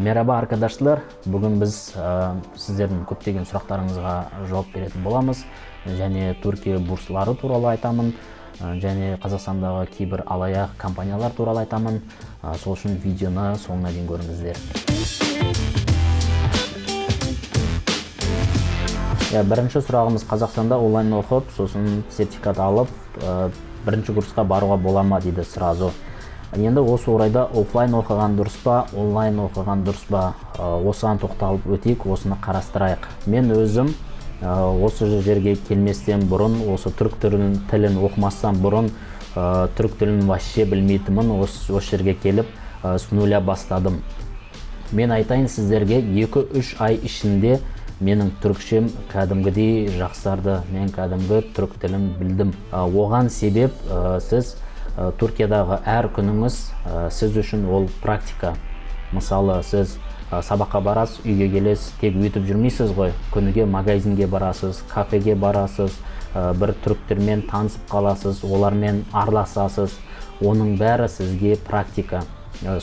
Merhaba arkadaşlar. Bugün biz sizlerдің көптеген сұрақтарыңызға жауап беретін боламыз. Және Түркия бурслары туралы айтамын. Және Қазақстандағы кейбір алаяқ компаниялар туралы айтамын. Сол үшін видеоны соңына дейін көріңіздер. Бірінші сұрағымыз Қазақстанда онлайн оқып, сосын сертификат алып, бірінші курсқа баруға бола ма дейді сразу. Енді осы орайда офлайн оқыған дұрыс па, онлайн оқыған дұрыс па, осыған тоқталып өтейік, осыны қарастырайық. Мен өзім осы жерге келместен бұрын, осы түрік тілін оқымастан бұрын, түрік тілін вообще білмейтінмін, осы жерге келіп с нуля бастадым. Мен айтайын сіздерге 2-3 ай ішінде менің түрікшем кәдімгідей жақсарды, мен кәдімгі түрік тілін білдім. Оған себеп сіз Түркиядағы әр күніңіз сіз үшін ол практика. Мысалы, сіз сабаққа барасыз, үйге келесіз, тек өтіп жүрмейсіз ғой. Күніге магазинге барасыз, кафеге барасыз, бір түріктермен танысып қаласыз, олармен араласасыз. Оның бәрі сізге практика.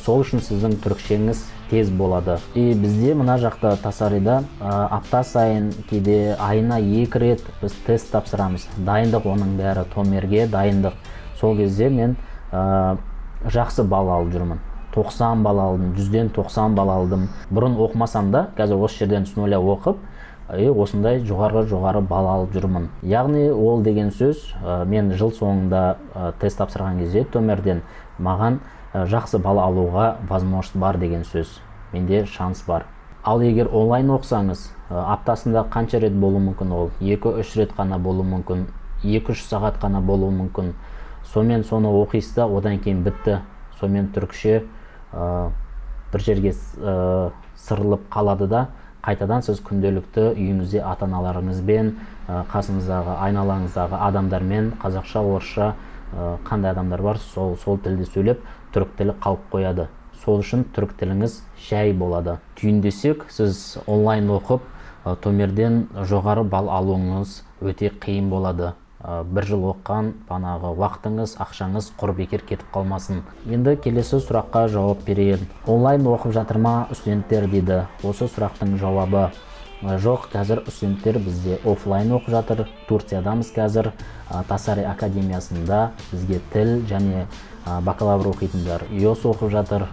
Сол үшін сіздің түрікшеңіз тез болады. Бізде мына жақта Тасарида апта сайын, кейде айына 2 рет біз тест тапсырамыз. Дайындық оның бәрі, томерге дайындық. Сол кезде мен жақсы бал алып жүрмін. 90 бал алдым, 100-ден 90 бал алдым. Бұрын оқымасам да, қазір осы жерден с нуля оқып, осындай жоғары бал алып жүрмін. Яғни ол деген сөз, мен жыл соңында тест тапсырған кезде томерден маған жақсы бал алуға возможность бар деген сөз. Менде шанс бар. Ал егер онлайн оқысаңыз, аптасында қанша рет болуы мүмкін ол? 2-3 рет қана болуы мүмкін, 2-3 сағат қана болуы мүмкін. Сонымен соны оқисыз да, одан кейін бітті. Сонымен түрікше бір жерге сырылып қалады да, қайтадан сіз күнделікті үйіңізде ата-аналарыңызбен, қасыңыздағы, айналаңыздағы адамдармен қазақша, орысша қандай адамдар бар, сол тілде сөйлеп, түрік тілі қалып қояды. Сол үшін түрік тіліңіз жай болады. Түйіндесек, сіз онлайн оқып, томерден жоғары бал алуыңыз өте қиын болады. Бір жыл оққан банағы уақытыңыз, ақшаңыз құр бекер кетіп қалмасын. Енді келесі сұраққа жауап берейін. Онлайн оқып жатыр ма студенттер дейді. Осы сұрақтың жауабы жоқ, қазір студенттер бізде офлайн оқып жатыр. Турциядамыз қазір. Тасари академиясында бізге тіл және бакалавр оқитындар ИОС оқып жатыр.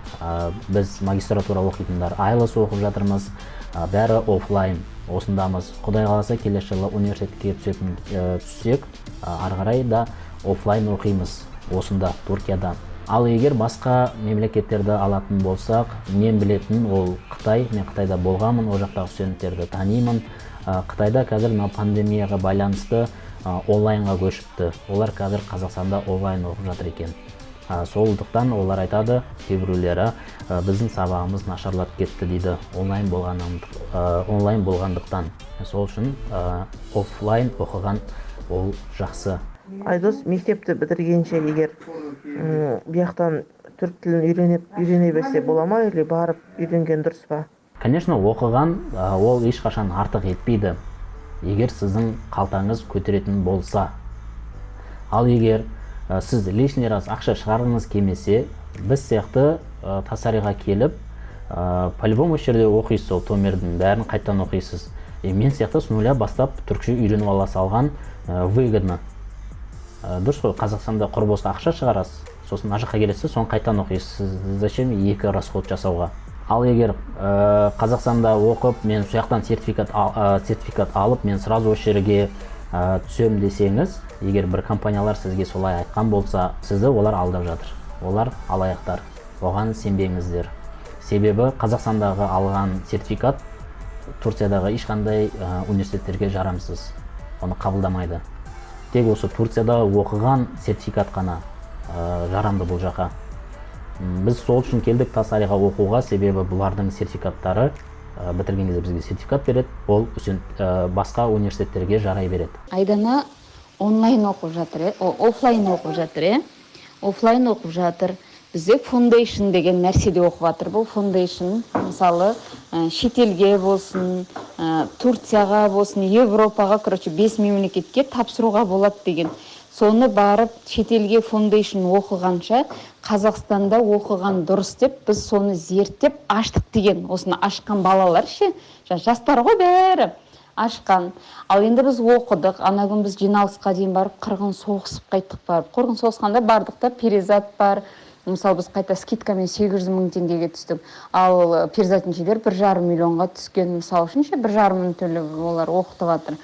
Біз магистратура оқитындар IELTS оқып жатырмыз. Бәрі офлайн. Осындамыз. Құдай қаласа келесі жылы университетке түссек, ары қарай да офлайн оқимыз осында, Түркияда. Ал егер басқа мемлекеттерді алатын болсақ, мен білетін ол Қытай. Мен Қытайда болғанмын, ол жақтағы студенттерді танимын. Қытайда қазір пандемияға байланысты онлайнға көшіпті. Олар қазір Қазақстанда онлайн оқып жатыр екен. Солдықтан олар айтады, кейбіреулері біздің сабағымыз нашарлап кетті дейді, онлайн болғандықтан. Сол үшін офлайн оқыған ол жақсы. Айдос, мектепті бітіргенше егер бияқтан түрік тілін үйрене берсе бола ма, или барып үйренген дұрыс па? Конечно, оқыған ол ешқашан артық етпейді, егер сіздің қалтаңыз көтеретін болса. Ал егер сіз лишний раз ақша шығарғыңыз келмесе, біз сияқты Тасариға келіп, по-любому жерде оқисыз, ол томердің бәрін қайттан оқисыз. Мен сияқты с нуля бастап түрікше үйреніп ала салған выгодно. Дұрыс қой, Қазақстанда құр босқа ақша шығарасыз, сосын ана жаққа келесіз, соны қайттан оқисыз. Зачем екі расход жасауға? Ал егер Қазақстанда оқып, мен сояқтан сертификат алып, мен сразу осы жерге түсем десеңіз, егер бір компаниялар сізге солай айтқан болса, сізді олар алдап жатыр. Олар алаяқтар. Оған сенбеңіздер. Себебі Қазақстандағы алған сертификат Турциядағы ешқандай университеттерге жарамсыз. Оны қабылдамайды. Тек осы Турцияда оқыған сертификат қана жарамды бұл жаққа. Біз сол үшін келдік Тасариға оқуға, себебі бұлардың сертификаттары бітірген кезде бізге сертификат береді, ол басқа университеттерге жарай береді. Айдана онлайн оқып жатыр, офлайн оқып жатыр, офлайн оқып жатыр. Бізде foundation деген нәрседе оқып жатыр. Бұл foundation, мысалы, шетелге болсын, Турцияға болсын, Европаға, 5 мемлекетке тапсыруға болады деген соны барып шетелге фундейшн оқығанша Қазақстанда оқыған дұрыс деп біз соны зерттеп аштық деген, осыны ашқан балалар ше, жастар ғой бәрі ашқан. Ал енді біз оқыдық, ана күн біз жиналысқа дейін барып қырғын соғысып қайттық барып. Қырғын соғысқанда бардық та, перизат бар. Мысалы біз қайта скидкамен 800 мың теңгеге түстік. Ал перизатничелер 1,5 миллионға түскен. Мысалы үшін ше 1,5 мың төлеп олар оқытып жатыр.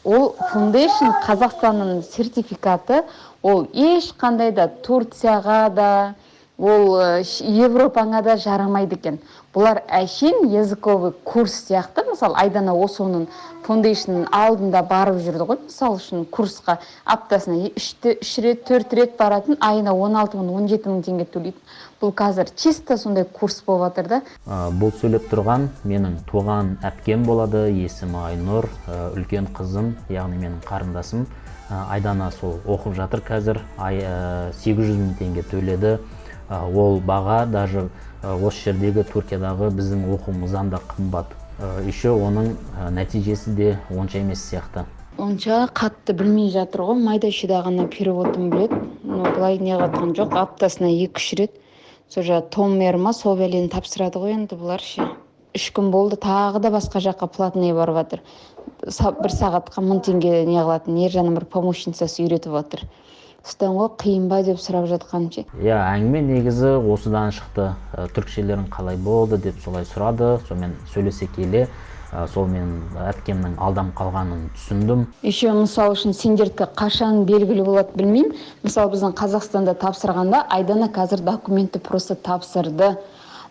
Ол фундейшн Қазақстанның сертификаты, ол ешқандай да Турцияға да, ол Европаңа да жарамайды екен. Бұлар әшейін языковый курс сияқты, мысалы Айдана осының фундейшнның алдында барып жүрді ғой, мысалы үшін курсқа аптасына 3 рет, 4 рет баратын, айына 16 мың, 17 мың теңге төлейді. Бұл қазір чисто сондай курс болып жатыр да. Бұл сөйлеп тұрған менің туған әпкем болады, есімі Айнұр, үлкен қызым, яғни менің қарындасым. Айдана сол оқып жатыр қазір, 800 мың теңге төледі. Ол баға даже осы жердегі Түркиядағы біздің оқуымыздан да қымбат. Еще оның нәтижесі де онша емес сияқты. Онша қатты білмей жатыр ғой, майда-шүйде ғана переводын біледі. Бұлай не қатқан жоқ, аптасына 2-3 рет. Сол Том Мерма сол бәлені тапсырады ғой енді бұлар ше. 3 күн болды, тағы да басқа жаққа платный барып жатыр. 1 сағатқа 1000 теңге не қылатын, Ержанның бір помощницасы үйретіп жатыр. Сізден ғой қиын ба деп сұрап жатқан ше. Әңгіме негізі осыдан шықты. Түркшелерің қалай болды деп солай сұрады. Сонымен сөйлесе келе, сол мен әпкемнің алдам қалғанын түсіндім. Еще мысалы үшін сендердікі қашан белгілі болады білмеймін. Мысалы біздің Қазақстанда тапсырғанда Айдана қазір документті просто тапсырды.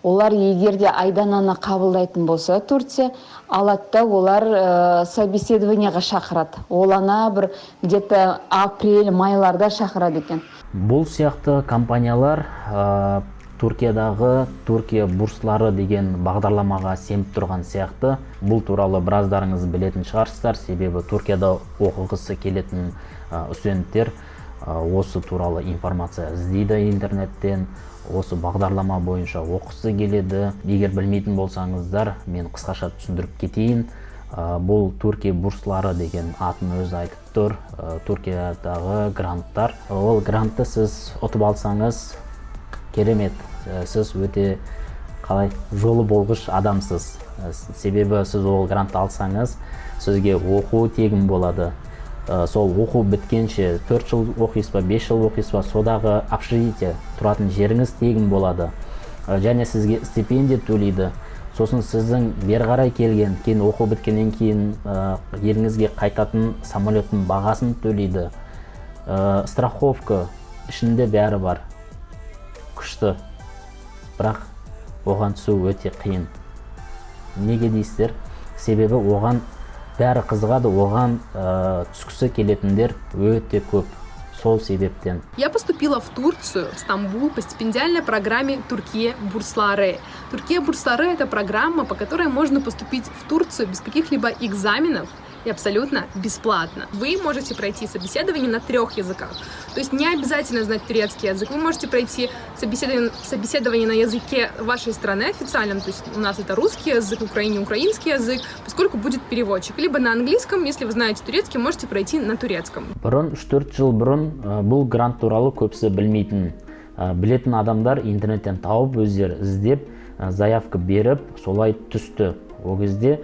Олар егер де Айдананы қабылдайтын болса Турция, алатта олар собеседованияға шақырады. Олана бір где-то апрель-майларда шақырады екен. Бұл сияқты компаниялар Түркиядағы Түркия бурслары деген бағдарламаға сеніп тұрған сияқты. Бұл туралы біраздарыңыз білетін шығарсыздар, себебі Түркияда оқығысы келетін студенттер осы туралы информация іздейді интернеттен. Осы бағдарлама бойынша оқысы келеді. Егер білмейтін болсаңыздар, мен қысқаша түсіндіріп кетейін. Бұл Түркия бурслары деген атын өзі айтып тұр. Түркиядағы гранттар. Ол грантты сіз ұтып алсаңыз, керемет. Сіз өте қалай жолы болғыш адамсыз. Себебі сіз ол грантты алсаңыз, сізге оқу тегін болады. Сол оқу біткенше 4 жыл оқисыз ба, 5 жыл оқисыз ба, содағы общежитие тұратын жеріңіз тегін болады. Және сізге стипендия төлейді. Сосын сіздің бері қарай келген, кейін оқу біткеннен кейін еліңізге қайтатын самолеттің бағасын төлейді. Страховка ішінде бәрі бар. Күшті. Бірақ оған түсу өте қиын. Неге дейсіздер? Себебі оған бәрі қызығады, оған түскісі келетіндер өте көп. Сол себептен. Я поступила в Турцию, в Стамбул, по стипендиальной программе Туркия Бурслары. Туркия Бурслары – это программа, по которой можно поступить в Турцию без каких-либо экзаменов и абсолютно бесплатно. Вы можете пройти собеседование на 3 языках. То есть не обязательно знать турецкий язык. Вы можете пройти собеседование на языке вашей страны официальном. То есть у нас это русский язык, в Украине украинский язык, поскольку будет переводчик. Либо на английском, если вы знаете турецкий, можете пройти на турецком. Бұрын 3-4 жыл бұрын бұл грант туралы көбісі білмейтін. Білетін адамдар интернеттен тауып, өздері іздеп, заявка беріп, солай түсті. Ол кезде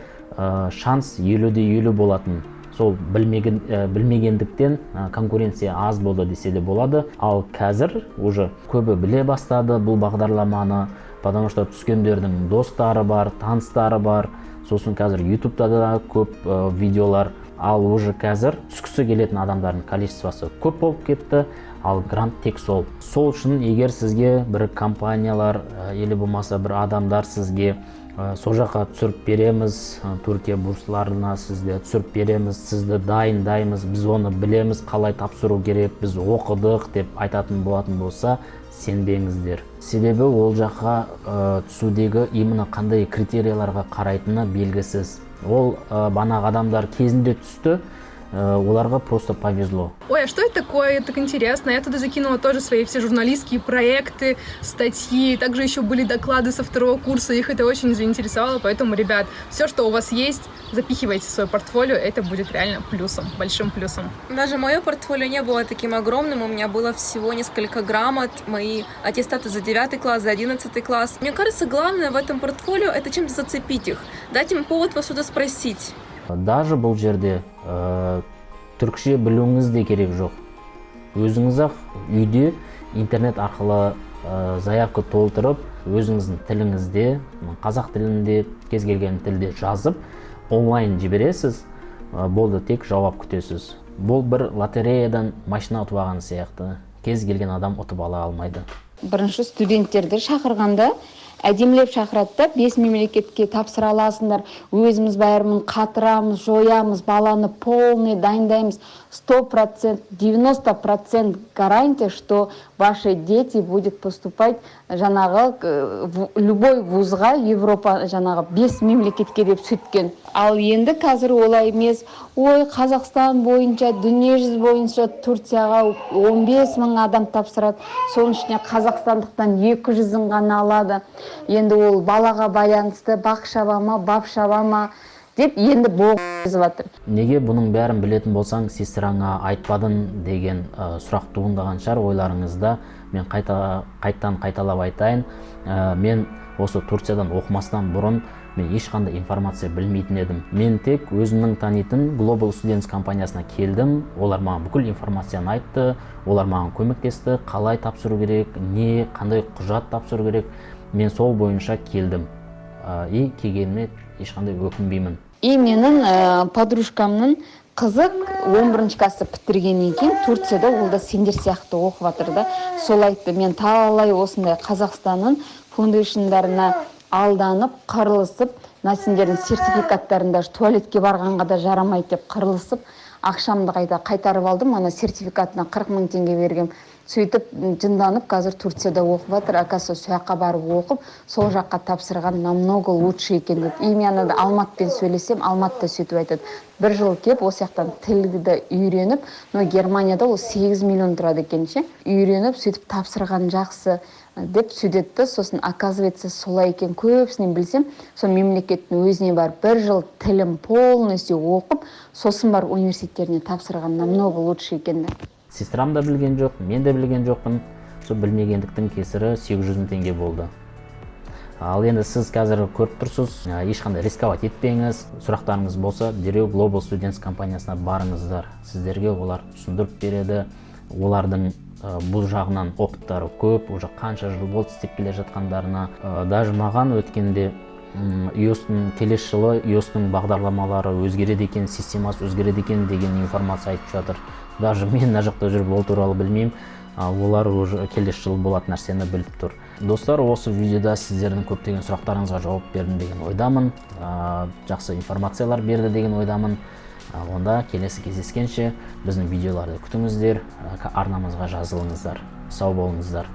шанс 50-50 болатын. Сол білмегендіктен конкуренция аз болды десе де болады. Ал қазір уже көбі біле бастады бұл бағдарламаны, потому что түскендердің достары бар, таныстары бар. Сосын қазір YouTube'да да көп видеолар. Ал уже қазір түскісі келетін адамдардың количествосы көп болып кетті. Ал грант тек сол. Сол үшін егер сізге бір компаниялар, елі болмаса бір адамдар сізге сол жаққа түсіріп береміз, Түркия бурсларына сізді түсіріп береміз, сізді дайындаймыз, біз оны білеміз, қалай тапсыру керек, біз оқыдық деп айтатын болатын болса, сенбеңіздер. Себебі ол жаққа түсудегі именно қандай критерияларға қарайтыны белгісіз. Ол банағы адамдар кезінде түсті, оларға просто повезло. Ой, а что это такое? Так интересно. Я туда закинула тоже свои все журналистские проекты, статьи. Также еще были доклады со второго курса. Их это очень заинтересовало. Поэтому, ребят, все, что у вас есть, запихивайте в свое портфолио. Это будет реально плюсом, большим плюсом. Даже мое портфолио не было таким огромным. У меня было всего несколько грамот, мои аттестаты за 9 класс, за 11 класс. Мне кажется, главное в этом портфолио — это чем-то зацепить их, дать им повод вас что-то спросить. Даже бұл жерде түркше білуіңіз де керек жоқ. Өзіңіз ақ үйде интернет арқылы заявка толтырып, өзіңіздің тіліңізде, қазақ тілінде, кез келген тілде жазып, онлайн жібересіз, болды, тек жауап күтесіз. Бұл бір лотереядан машина ұтып алған сияқты. Кез келген адам ұтып ала алмайды. Бірінші студенттерді шақырғанда әдемілеп шақырады да, 5 мемлекетке тапсыра аласыңдар, өзіміз бәрімін қатырамыз, жоямыз, баланы полный дайындаймыз, 100%, 90% гарантия, что ваши дети будут поступать в любой вузға, Европа 5 мемлекетке деп сөйткен. Ал енді қазір олай емес, ой, Қазақстан бойынша, дүниежүзі бойынша Турцияға 15 000 адам тапсырады, соның ішіне қазақстандықтан 200-ін ғана алады. Енді ол балаға байланысты бақ шаба ма, бап шаба ма деп енді боғызып жатыр. Неге бұның бәрін білетін болсаң, сестраңа айтпадың деген сұрақ туындаған шығар ойларыңызда. Мен қайталап айтайын. Мен осы Турциядан оқымастан бұрын мен ешқандай информация білмейтін едім. Мен тек өзімнің танитын Global Students компаниясына келдім. Олар маған бүкіл информацияны айтты. Олар маған көмектесті, қалай тапсыру керек, қандай құжат тапсыру керек. Мен сол бойынша келдім. И келгеніме ешқандай өкінбеймін. И менің подружкамның қызы 11 класты бітіргеннен кейін Турцияда ол да сендер сияқты оқып жатыр да. Сол айтты, мен талай осындай Қазақстанның фундейшндарына алданып, қырылысып, сендердің сертификаттарында туалетке барғанға да жарамайды деп қырылысып, ақшамды қайтарып алдым, ана сертификатына 40 000 теңге бергем. Сөйтіп жынданып, қазір Турцияда оқып жатыр, оказывается, сояққа барып оқып, сол жаққа тапсырған намного лучше екен деді. И мен Алматпен сөйлесем, Алматта сөйтіп айтады. Бір жыл кеп, осы жақтан тілді үйреніп, но Германияда ол 8 миллион тұрады екен ше. Үйреніп, сөйтіп тапсырған жақсы деп сөйдетті. Сосын оказывается, солай екен, көпсінен білсем, сол мемлекеттің өзіне бар бір жыл тілім полностью оқып, сосын бар университеттеріне тапсырған намного лучше екен. Сестрам да білген жоқ, мен де білген жоқпын. Сол білмегендіктің кесірі 800 000 теңге болды. Ал енді сіз қазір көріп тұрсыз, ешқандай рисковать етпеңіз. Сұрақтарыңыз болса, дереу Global Students компаниясына барыңыздар. Сіздерге олар түсіндіріп береді. Олардың бұл жағынан опыттары көп, уже қанша жыл болды істеп келе жатқандарына. Даже маған өткенде iOS-тың келесі жылы iOS-тың бағдарламалары өзгереді екен, системасы өзгереді екен деген информация айтып жатыр. Даже мен мына жақта жүріп ол туралы білмеймін, олар уже келесі жылы болатын нәрсені біліп тұр. Достар, осы видеода сіздердің көптеген сұрақтарыңызға жауап бердім деген ойдамын. Жақсы информациялар берді деген ойдамын. Онда келесі кездескенше біздің видеоларды күтіңіздер, арнамызға жазылыңыздар. Сау болыңыздар.